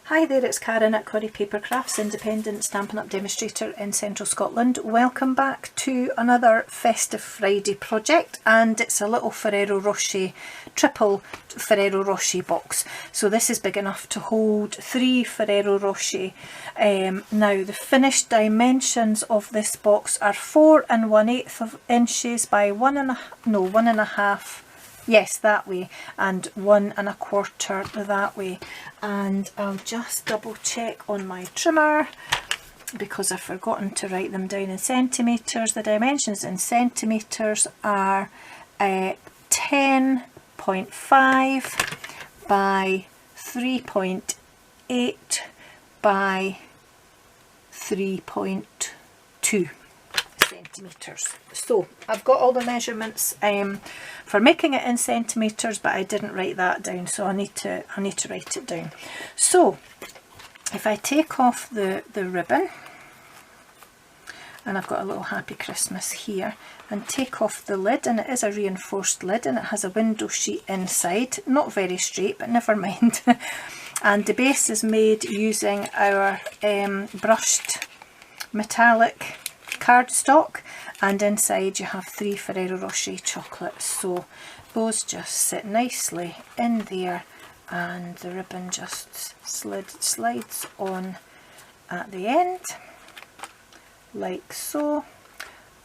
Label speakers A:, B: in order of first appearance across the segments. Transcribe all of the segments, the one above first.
A: Hi there, it's Karen at Curry Paper Crafts, independent Stampin' Up demonstrator in central Scotland. Welcome back to another Festive Friday project, and it's a little Ferrero Rocher, triple Ferrero Rocher box. So this is big enough to hold 3 Ferrero Rocher. Now the finished dimensions of this box are 4 1/8 inches by 1.5. Yes, that way, and 1 1/4 that way. And I'll just double check on my trimmer because I've forgotten to write them down in centimetres. The dimensions in centimetres are 10.5 by 3.8 by 3.2 centimetres. So I've got all the measurements for making it in centimetres, but I didn't write that down, so I need to write it down. So if I take off the ribbon, and I've got a little Happy Christmas here, and take off the lid, and it is a reinforced lid and it has a window sheet inside, not very straight but never mind. And the base is made using our brushed metallic cardstock, and inside you have 3 Ferrero Rocher chocolates, so those just sit nicely in there, and the ribbon just slides on at the end like so,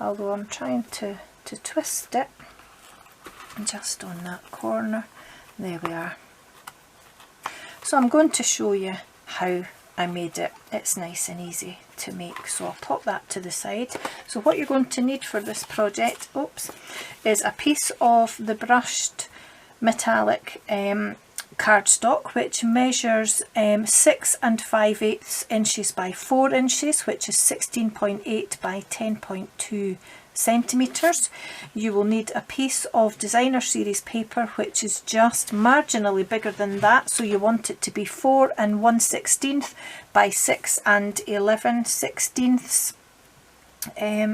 A: although I'm trying to twist it just on that corner. There we are. So I'm going to show you how I made it. It's nice and easy to make, so I'll pop that to the side. So what you're going to need for this project, is a piece of the brushed metallic cardstock, which measures 6 5/8 inches by 4 inches, which is 16.8 by 10.2 centimetres. You will need a piece of designer series paper, which is just marginally bigger than that, so you want it to be 4 1/16 by 6 11/16.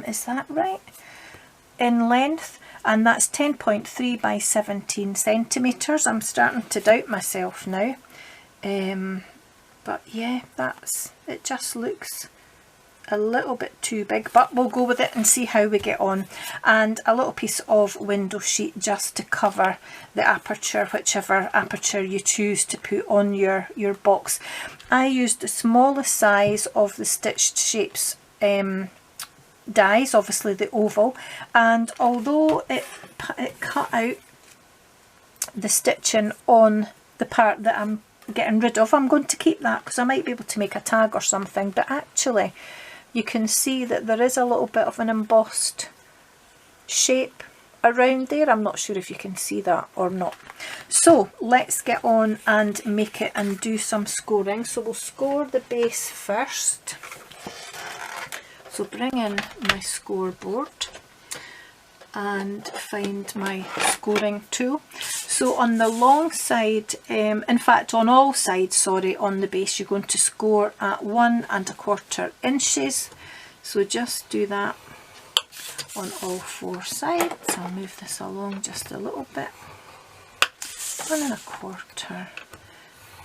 A: Is that right? In length, and that's 10.3 by 17 centimetres. I'm starting to doubt myself now, but yeah, it just looks a little bit too big, but we'll go with it and see how we get on. And a little piece of window sheet just to cover the aperture, whichever aperture you choose to put on your box. I used the smallest size of the stitched shapes dies, obviously the oval, and although it cut out the stitching on the part that I'm getting rid of, I'm going to keep that because I might be able to make a tag or something, but actually you can see that there is a little bit of an embossed shape around there. I'm not sure if you can see that or not. So let's get on and make it and do some scoring. So we'll score the base first. So bring in my scoreboard and find my scoring tool. So on the long side, in fact on all sides, sorry, on the base, you're going to score at 1 1/4 inches. So just do that on all 4 sides. I'll move this along just a little bit. 1 1/4,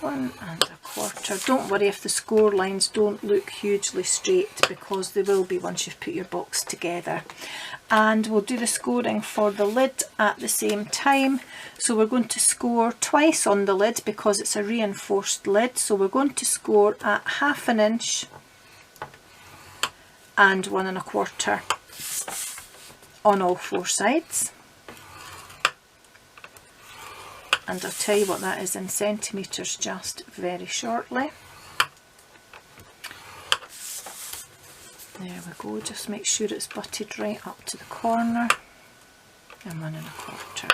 A: 1 1/4. Don't worry if the score lines don't look hugely straight, because they will be once you've put your box together. And we'll do the scoring for the lid at the same time. So we're going to score twice on the lid because it's a reinforced lid. So we're going to score at 1/2 inch and 1 1/4 on all 4 sides. And I'll tell you what that is in centimetres just very shortly. There we go, just make sure it's butted right up to the corner, and 1 1/4.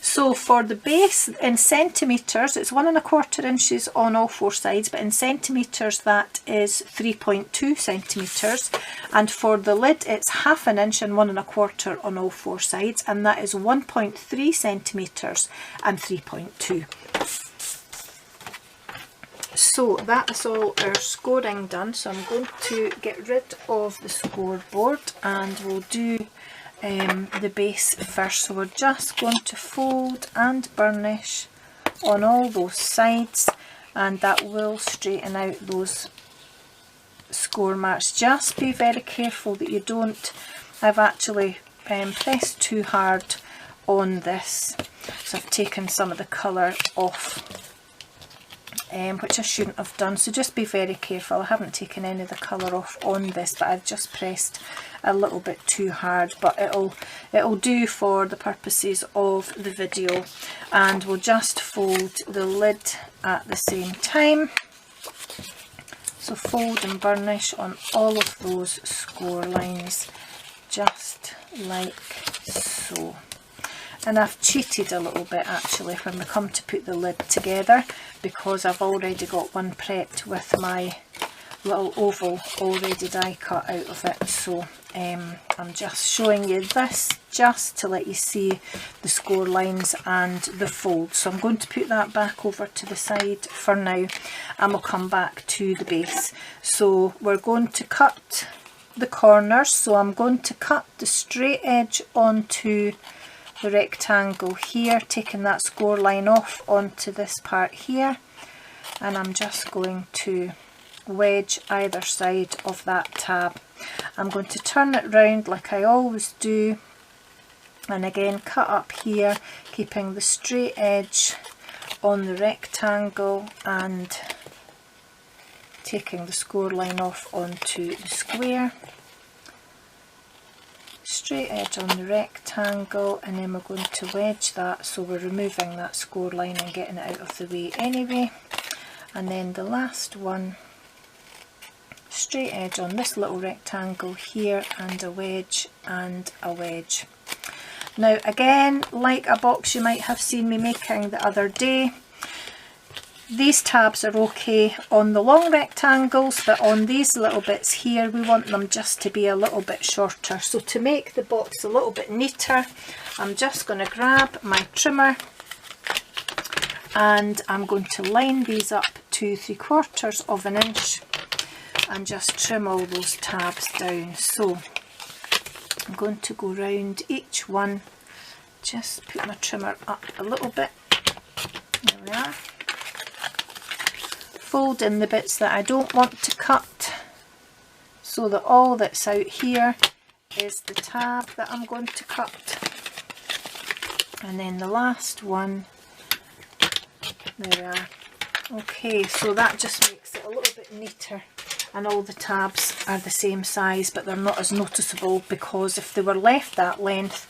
A: So for the base in centimetres, it's 1 1/4 inches on all 4 sides, but in centimetres that is 3.2 centimetres. And for the lid it's 1/2 inch and 1 1/4 on all 4 sides, and that is 1.3 centimetres and 3.2. So that is all our scoring done. So I'm going to get rid of the scoreboard and we'll do the base first. So we're just going to fold and burnish on all those sides. and that will straighten out those score marks. Just be very careful that you don't, I've actually pressed too hard on this, so I've taken some of the colour off, which I shouldn't have done, so just be very careful. I haven't taken any of the colour off on this, but I've just pressed a little bit too hard, but it'll do for the purposes of the video. And we'll just fold the lid at the same time, so fold and burnish on all of those score lines just like so. And I've cheated a little bit actually when we come to put the lid together, because I've already got one prepped with my little oval already die cut out of it. So I'm just showing you this just to let you see the score lines and the fold. So I'm going to put that back over to the side for now, and we'll come back to the base. So we're going to cut the corners, so I'm going to cut the straight edge onto the rectangle here, taking that score line off onto this part here, and I'm just going to wedge either side of that tab. I'm going to turn it round like I always do, and again cut up here, keeping the straight edge on the rectangle and taking the score line off onto the square. Straight edge on the rectangle, and then we're going to wedge that, so we're removing that score line and getting it out of the way anyway. And then the last one, straight edge on this little rectangle here, and a wedge and a wedge. Now again, like a box you might have seen me making the other day, these tabs are okay on the long rectangles, but on these little bits here we want them just to be a little bit shorter. So to make the box a little bit neater, I'm just going to grab my trimmer and I'm going to line these up to 3/4 of an inch and just trim all those tabs down. So I'm going to go round each one, just put my trimmer up a little bit, there we are. Fold in the bits that I don't want to cut, so that all that's out here is the tab that I'm going to cut. And then the last one, there we are. Okay, so that just makes it a little bit neater, and all the tabs are the same size, but they're not as noticeable, because if they were left that length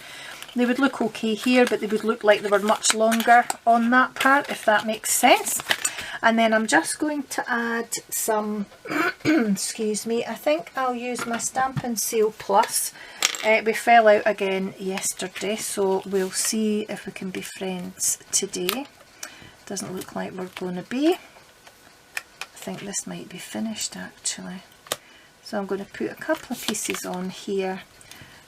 A: they would look okay here, but they would look like they were much longer on that part, if that makes sense. And then I'm just going to add some, excuse me, I think I'll use my Stampin' Sale Plus. We fell out again yesterday, so we'll see if we can be friends today. Doesn't look like we're going to be. I think this might be finished actually. So I'm going to put a couple of pieces on here,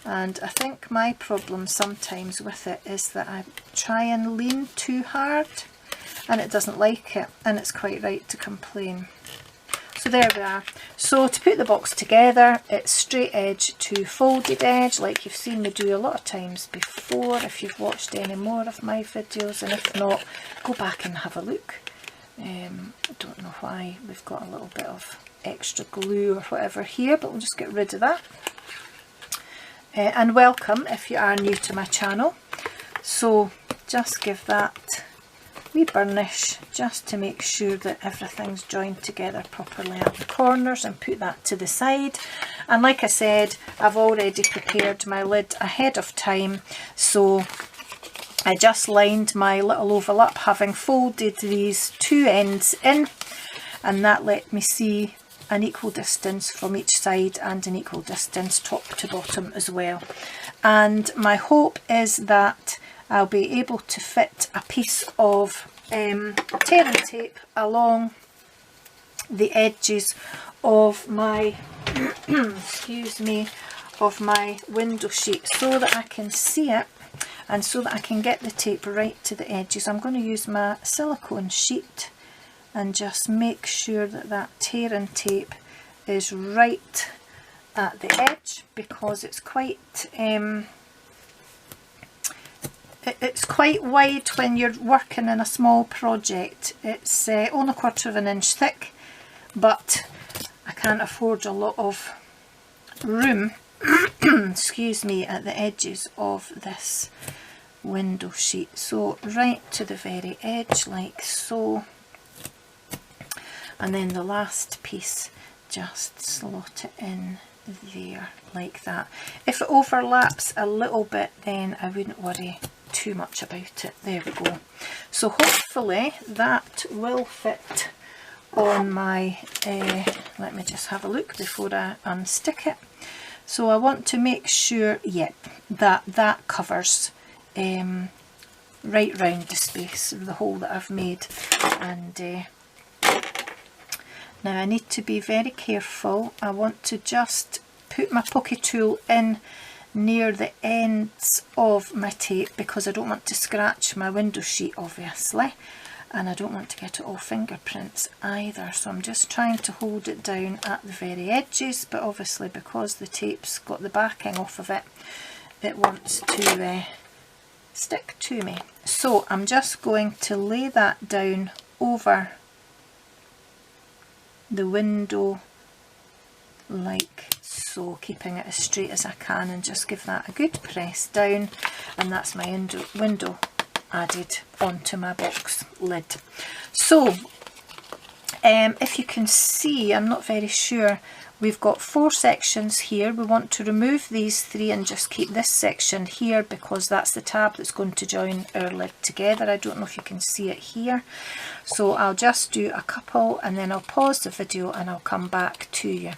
A: and I think my problem sometimes with it is that I try and lean too hard, and it doesn't like it, and it's quite right to complain. So there we are. So to put the box together, it's straight edge to folded edge, like you've seen me do a lot of times before if you've watched any more of my videos, and if not, go back and have a look. I don't know why we've got a little bit of extra glue or whatever here, but we'll just get rid of that. And welcome if you are new to my channel. So just give that wee burnish just to make sure that everything's joined together properly at the corners, and put that to the side. And like I said, I've already prepared my lid ahead of time, so I just lined my little oval up, having folded these two ends in, and that let me see an equal distance from each side and an equal distance top to bottom as well. And my hope is that I'll be able to fit a piece of tearing tape along the edges of my excuse me, of my window sheet, so that I can see it and so that I can get the tape right to the edges. I'm going to use my silicone sheet and just make sure that that tearing tape is right at the edge, because it's quite it's quite wide when you're working in a small project. It's only 1/4 of an inch thick, but I can't afford a lot of room excuse me, at the edges of this window sheet. So right to the very edge like so, and then the last piece just slot it in there like that. If it overlaps a little bit, then I wouldn't worry too much about it. There we go. So hopefully that will fit on my let me just have a look before I unstick it. So I want to make sure, yep, that covers right round the space of the hole that I've made. And now I need to be very careful. I want to just put my pokey tool in near the ends of my tape, because I don't want to scratch my window sheet obviously, and I don't want to get it all fingerprints either. So I'm just trying to hold it down at the very edges, but obviously because the tape's got the backing off of it, it wants to stick to me. So I'm just going to lay that down over the window like so, keeping it as straight as I can, and just give that a good press down, and that's my window added onto my box lid. So if you can see, I'm not very sure, we've got 4 sections here. We want to remove these 3 and just keep this section here, because that's the tab that's going to join our lid together. I don't know if you can see it here. So I'll just do a couple and then I'll pause the video and I'll come back to you.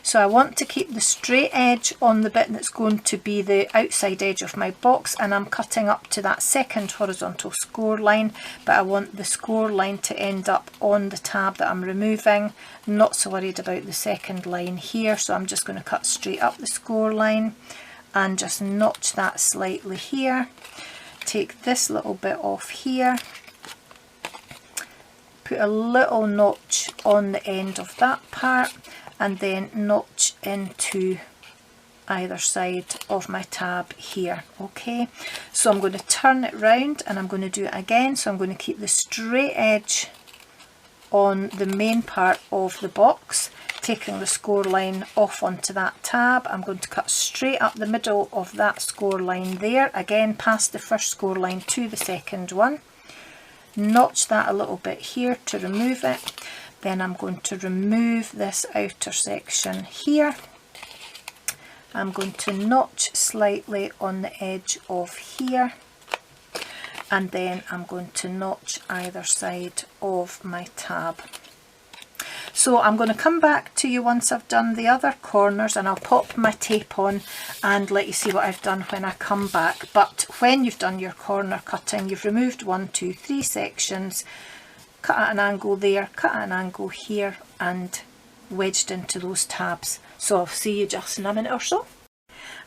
A: So I want to keep the straight edge on the bit that's going to be the outside edge of my box, and I'm cutting up to that second horizontal score line, but I want the score line to end up on the tab that I'm removing. Not so worried about the second line here, so I'm just going to cut straight up the score line and just notch that slightly here. Take this little bit off here, put a little notch on the end of that part, and then notch into either side of my tab here. Okay, so I'm going to turn it round and I'm going to do it again. So I'm going to keep the straight edge on the main part of the box, taking the score line off onto that tab. I'm going to cut straight up the middle of that score line there, again past the first score line to the second one. Notch that a little bit here to remove it. Then I'm going to remove this outer section here. I'm going to notch slightly on the edge of here, and then I'm going to notch either side of my tab. So I'm going to come back to you once I've done the other corners, and I'll pop my tape on and let you see what I've done when I come back. But when you've done your corner cutting, you've removed 1, 2, 3 sections, cut at an angle there, cut at an angle here, and wedged into those tabs. So I'll see you just in a minute or so.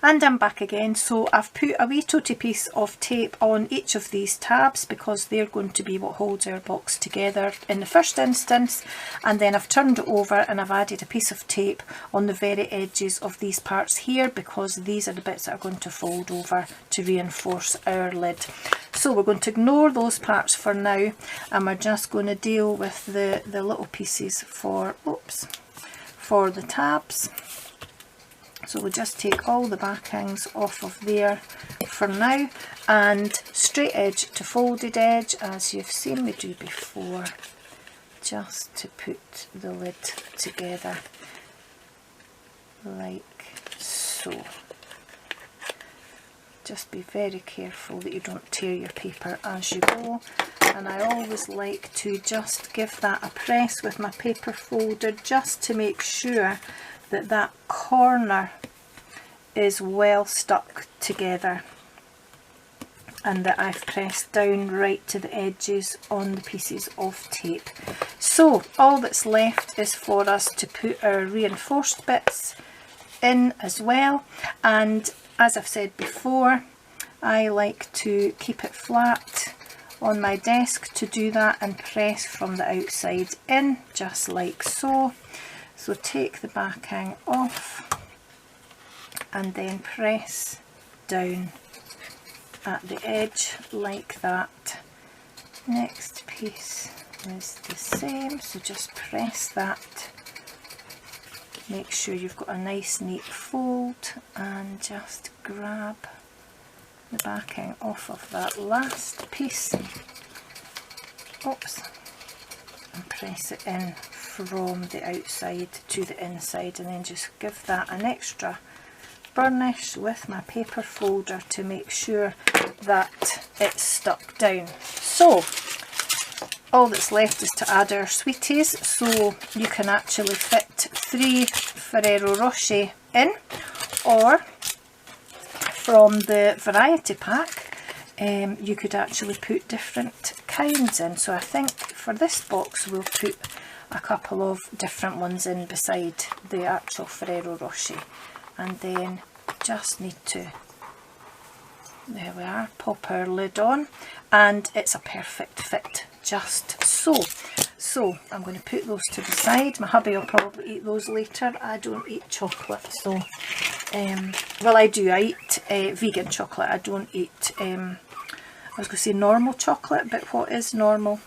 A: And I'm back again. So I've put a wee toty piece of tape on each of these tabs, because they're going to be what holds our box together in the first instance, and then I've turned it over and I've added a piece of tape on the very edges of these parts here, because these are the bits that are going to fold over to reinforce our lid. So we're going to ignore those parts for now, and we're just going to deal with the little pieces for the tabs. So we'll just take all the backings off of there for now, and straight edge to folded edge, as you've seen me do before, just to put the lid together like so. Just be very careful that you don't tear your paper as you go, and I always like to just give that a press with my paper folder, just to make sure that that corner is well stuck together and that I've pressed down right to the edges on the pieces of tape. So all that's left is for us to put our reinforced bits in as well, and as I've said before, I like to keep it flat on my desk to do that, and press from the outside in just like so. So take the backing off and then press down at the edge like that. Next piece is the same, so just press that. Make sure you've got a nice neat fold and just grab the backing off of that last piece. Oops. And press it in from the outside to the inside, and then just give that an extra burnish with my paper folder to make sure that it's stuck down. So all that's left is to add our sweeties, so you can actually fit 3 Ferrero Rocher in, or from the variety pack you could actually put different kinds in. So I think for this box we'll put a couple of different ones in beside the actual Ferrero Rocher, and then just need to, there we are, pop our lid on, and it's a perfect fit, just so. So I'm going to put those to the side. My hubby will probably eat those later. I don't eat chocolate, so well, I do, I eat vegan chocolate. I don't eat I was going to say normal chocolate, but what is normal?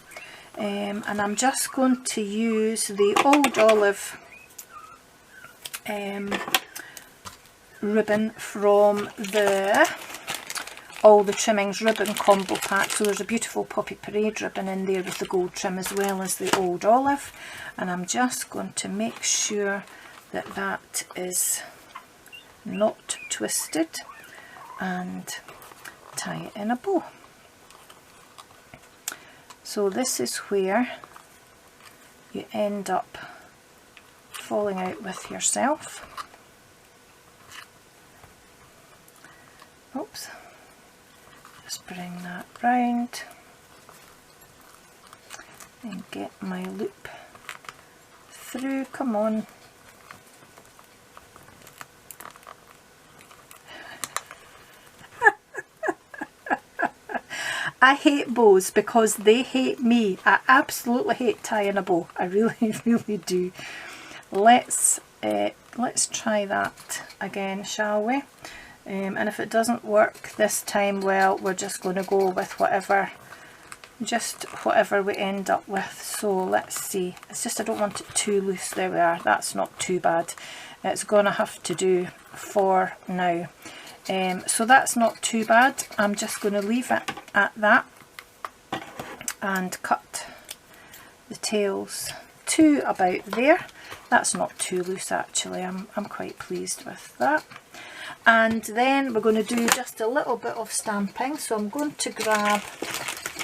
A: And I'm just going to use the Old Olive ribbon from the All the Trimmings ribbon combo pack. So there's a beautiful Poppy Parade ribbon in there with the gold trim as well as the Old Olive, and I'm just going to make sure that that is not twisted and tie it in a bow. So this is where you end up falling out with yourself. Oops. Just bring that round and get my loop through. Come on. I hate bows because they hate me. I absolutely hate tying a bow. I really, really do. Let's try that again, shall we? And if it doesn't work this time, well, we're just going to go with whatever we end up with. So let's see. It's just I don't want it too loose. There we are. That's not too bad. It's going to have to do for now. So that's not too bad. I'm just going to leave it at that and cut the tails to about there. That's not too loose actually. I'm quite pleased with that. And then we're going to do just a little bit of stamping. So I'm going to grab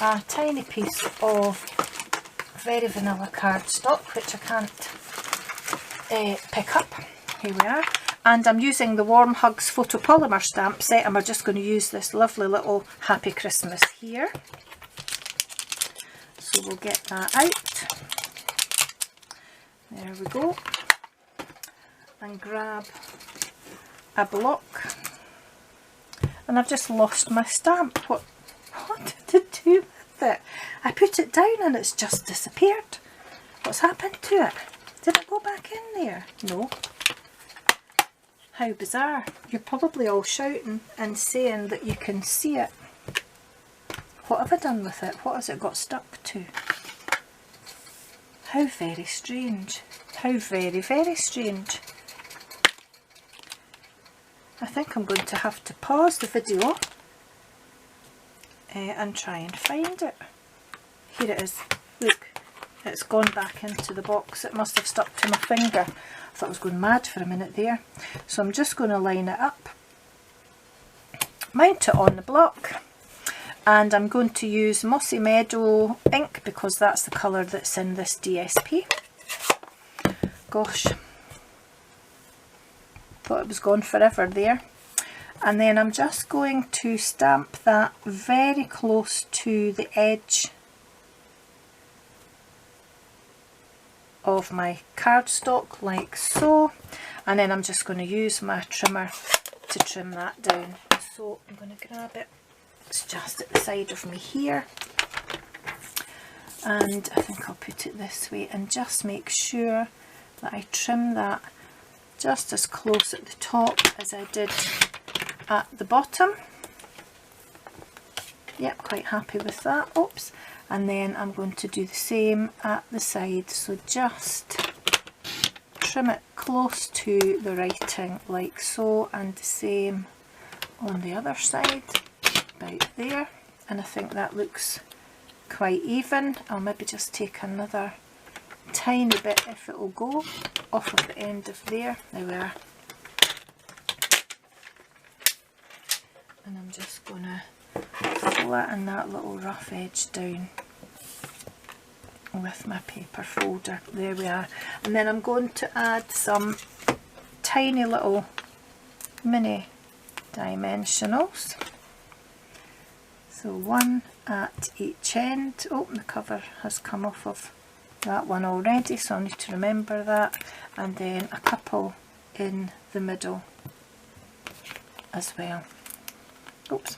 A: a tiny piece of very vanilla cardstock, which I can't pick up. Here we are. And I'm using the Warm Hugs photopolymer stamp set, and we're just going to use this lovely little Happy Christmas here. So we'll get that out. There we go. And grab a block. And I've just lost my stamp. What did it do with it? I put it down and it's just disappeared. What's happened to it? Did it go back in there? No. How bizarre. You're probably all shouting and saying that you can see it. What have I done with it? What has it got stuck to? How very strange. How very, very strange. I think I'm going to have to pause the video and try and find it. Here it is. Look, it's gone back into the box. It must have stuck to my finger. I thought I was going mad for a minute there. So I'm just going to line it up, mount it on the block, and I'm going to use Mossy Meadow ink because that's the colour that's in this DSP. Gosh, thought it was gone forever there. And then I'm just going to stamp that very close to the edge of my cardstock like so, and then I'm just going to use my trimmer to trim that down. So I'm going to grab it, it's just at the side of me here, and I think I'll put it this way and just make sure that I trim that just as close at the top as I did at the bottom. Yep, quite happy with that. Oops. And then I'm going to do the same at the side, so just trim it close to the writing like so, and the same on the other side, about there. And I think that looks quite even. I'll maybe just take another tiny bit, if it will go, off of the end of there. There we are. And I'm just going to flatten that little rough edge down with my paper folder. There we are. And then I'm going to add some tiny little mini dimensionals. So one at each end. Oh, the cover has come off of that one already, so I need to remember that. And then a couple in the middle as well. Oops.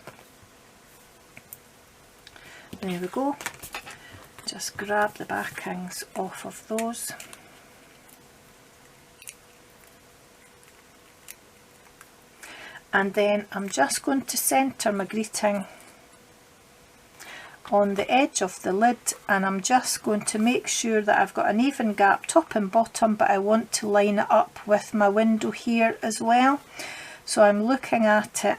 A: There we go. Just grab the backings off of those. And then I'm just going to centre my greeting on the edge of the lid, and I'm just going to make sure that I've got an even gap top and bottom, but I want to line it up with my window here as well. So I'm looking at it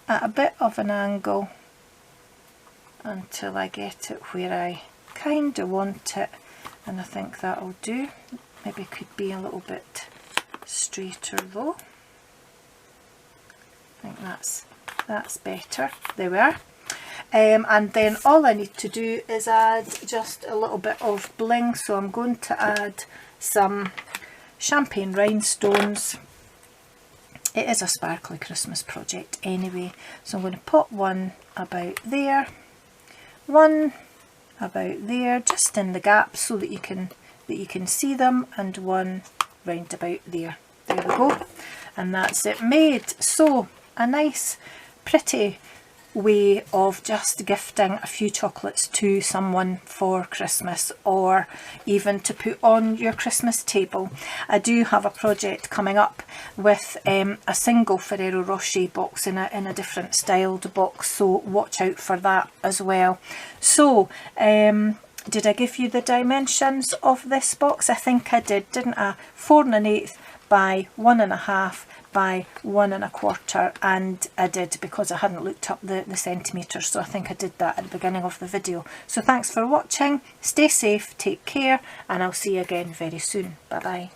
A: at a bit of an angle until I get it where I kind of want it, and I think that'll do. Maybe it could be a little bit straighter though. I think that's better. There we are. And then all I need to do is add just a little bit of bling, so I'm going to add some champagne rhinestones. It is a sparkly Christmas project anyway, so I'm going to put one about there, one about there, just in the gap so that you can see them, and one round about there. There we go, and that's it made. So a nice pretty way of just gifting a few chocolates to someone for Christmas, or even to put on your Christmas table. I do have a project coming up with a single Ferrero Rocher box in a different styled box, so watch out for that as well. So did I give you the dimensions of this box? I think I did, didn't I? 4 1/8 by 1 1/2 by 1 1/4, and I did, because I hadn't looked up the centimetres, so I think I did that at the beginning of the video. So thanks for watching, stay safe, take care, and I'll see you again very soon. Bye bye.